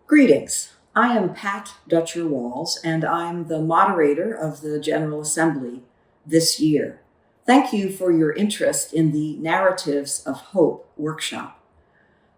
Greetings. I am Pat Dutcher-Walls, and I'm the moderator of the General Assembly this year. Thank you for your interest in the Narratives of Hope workshop.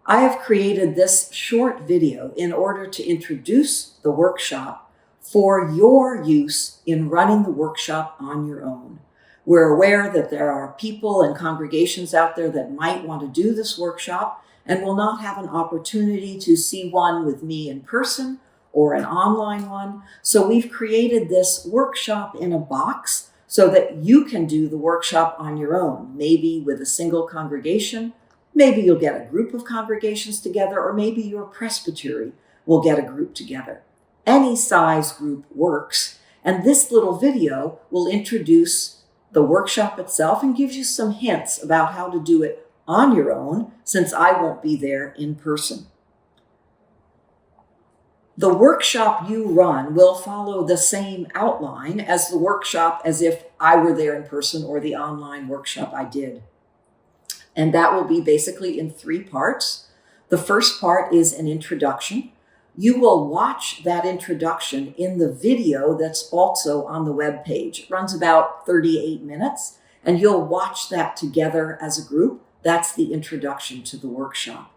I have created this short video in order to introduce the workshop for your use in running the workshop on your own. We're aware that there are people and congregations out there that might want to do this workshop and will not have an opportunity to see one with me in person or an online one. So we've created this workshop in a box so that you can do the workshop on your own, maybe with a single congregation. Maybe you'll get a group of congregations together, or maybe your presbytery will get a group together. Any size group works, and this little video will introduce the workshop itself and gives you some hints about how to do it on your own, since I won't be there in person. The workshop you run will follow the same outline as the workshop as if I were there in person, or the online workshop I did. And that will be basically in 3 parts. The first part is an introduction. You will watch that introduction in the video that's also on the web page. It runs about 38 minutes, and you'll watch that together as a group. That's the introduction to the workshop.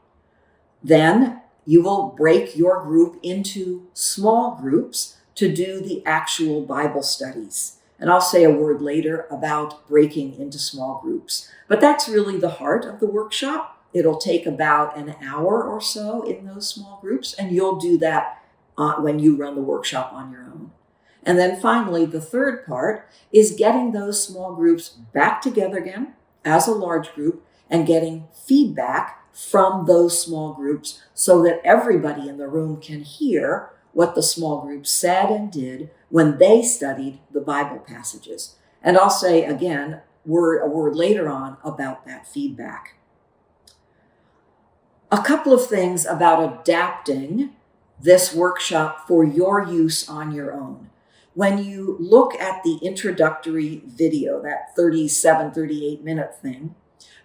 Then you will break your group into small groups to do the actual Bible studies. And I'll say a word later about breaking into small groups. But that's really the heart of the workshop. It'll take about an hour or so in those small groups, and you'll do that when you run the workshop on your own. And then finally, the third part is getting those small groups back together again as a large group and getting feedback from those small groups so that everybody in the room can hear what the small group said and did when they studied the Bible passages. And I'll say again, a word later on about that feedback. A couple of things about adapting this workshop for your use on your own. When you look at the introductory video, that 38 minute thing,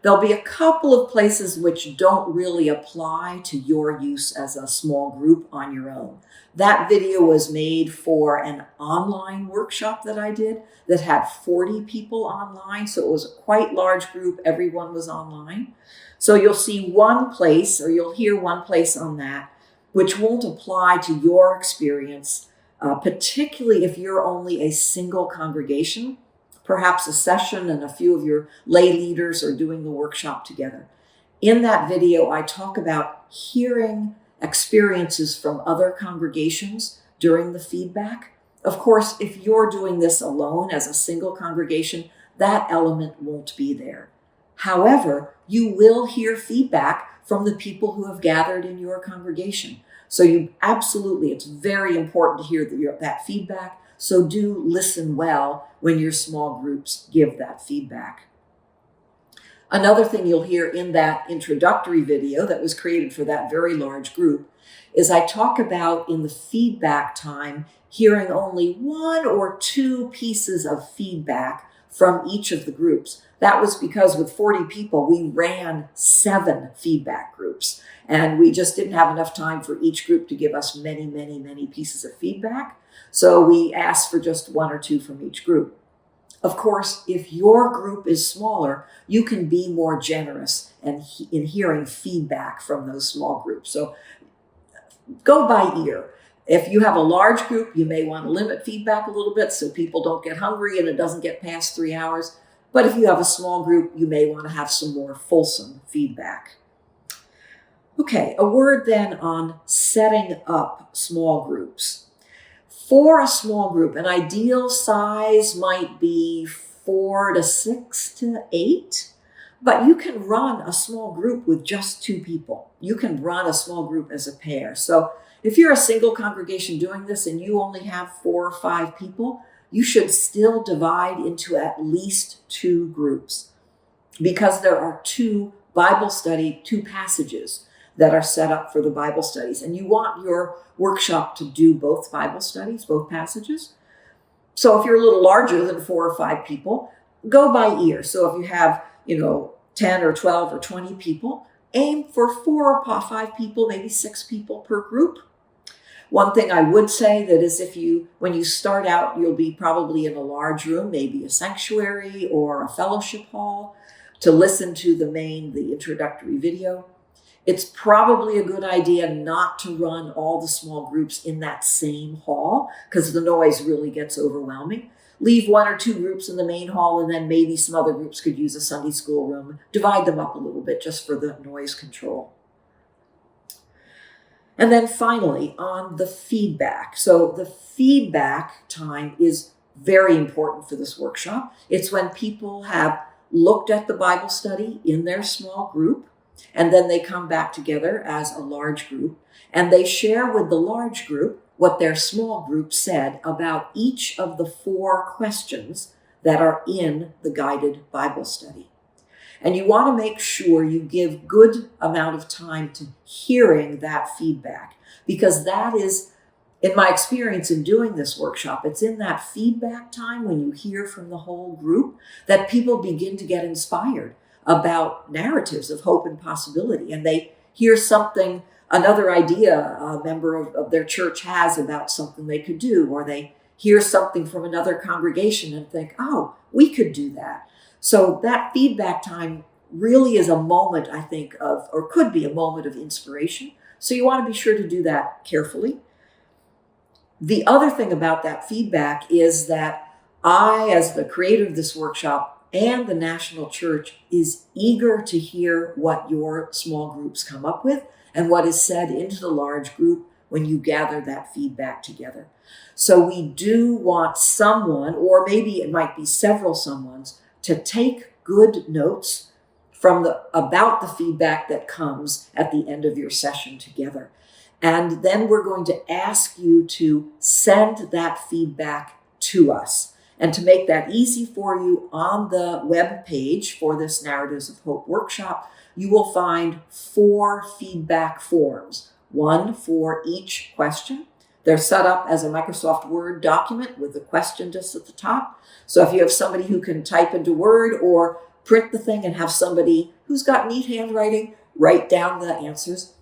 there'll be a couple of places which don't really apply to your use as a small group on your own. That video was made for an online workshop that I did that had 40 people online. So it was a quite large group. Everyone was online. So you'll see one place, or you'll hear one place on that, which won't apply to your experience, particularly if you're only a single congregation. Perhaps a session and a few of your lay leaders are doing the workshop together. In that video, I talk about hearing experiences from other congregations during the feedback. Of course, if you're doing this alone as a single congregation, that element won't be there. However, you will hear feedback from the people who have gathered in your congregation. So it's very important to hear that feedback. So do listen well when your small groups give that feedback. Another thing you'll hear in that introductory video that was created for that very large group is I talk about in the feedback time hearing only 1 or 2 pieces of feedback from each of the groups. That was because with 40 people, we ran 7 feedback groups, and we just didn't have enough time for each group to give us many pieces of feedback. So we asked for just 1 or 2 from each group. Of course, if your group is smaller, you can be more generous in hearing feedback from those small groups. So go by ear. If you have a large group, you may want to limit feedback a little bit so people don't get hungry and it doesn't get past 3 hours. But if you have a small group, you may want to have some more fulsome feedback. Okay, a word then on setting up small groups. For a small group, an ideal size might be 4 to 6 to 8, but you can run a small group with just 2 people. You can run a small group as a pair. So if you're a single congregation doing this and you only have 4 or 5 people, you should still divide into at least 2 groups, because there are 2 passages that are set up for the Bible studies. And you want your workshop to do both Bible studies, both passages. So if you're a little larger than 4 or 5 people, go by ear. So if you have, 10 or 12 or 20 people, aim for 4 or 5 people, maybe 6 people per group. One thing I would say that is when you start out, you'll be probably in a large room, maybe a sanctuary or a fellowship hall, to listen to the introductory video. It's probably a good idea not to run all the small groups in that same hall because the noise really gets overwhelming. Leave 1 or 2 groups in the main hall, and then maybe some other groups could use a Sunday school room. Divide them up a little bit just for the noise control. And then finally, on the feedback. So the feedback time is very important for this workshop. It's when people have looked at the Bible study in their small group, and then they come back together as a large group, and they share with the large group what their small group said about each of the 4 questions that are in the guided Bible study. And you want to make sure you give good amount of time to hearing that feedback, because that is, in my experience in doing this workshop, it's in that feedback time when you hear from the whole group that people begin to get inspired about narratives of hope and possibility. And they hear something, another idea a member of their church has about something they could do, or they hear something from another congregation and think, oh, we could do that. So that feedback time really is a moment, I think, or could be a moment of inspiration. So you want to be sure to do that carefully. The other thing about that feedback is that I, as the creator of this workshop, and the National Church is eager to hear what your small groups come up with and what is said into the large group when you gather that feedback together. So we do want someone, or maybe it might be several someones, to take good notes about the feedback that comes at the end of your session together. And then we're going to ask you to send that feedback to us. And to make that easy for you, on the web page for this Narratives of Hope workshop, you will find 4 feedback forms, 1 for each question. They're set up as a Microsoft Word document with the question just at the top. So if you have somebody who can type into Word or print the thing and have somebody who's got neat handwriting write down the answers,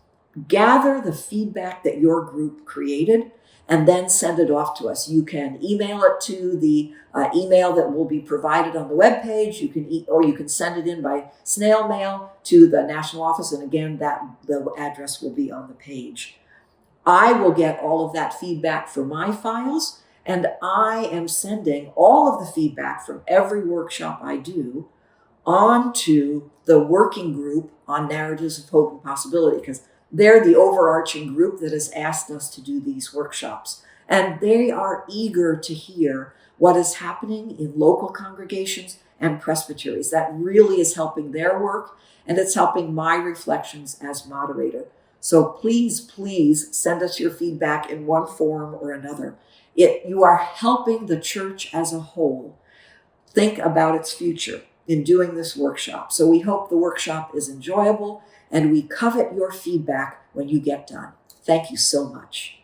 gather the feedback that your group created and then send it off to us. You can email it to the email that will be provided on the webpage. You can send it in by snail mail to the national office, and again, the address will be on the page. I will get all of that feedback for my files, and I am sending all of the feedback from every workshop I do onto the working group on Narratives of Hope and Possibility, because they're the overarching group that has asked us to do these workshops. And they are eager to hear what is happening in local congregations and presbyteries. That really is helping their work, and it's helping my reflections as moderator. So please send us your feedback in one form or another. You are helping the church as a whole think about its future in doing this workshop. So we hope the workshop is enjoyable, and we covet your feedback when you get done. Thank you so much.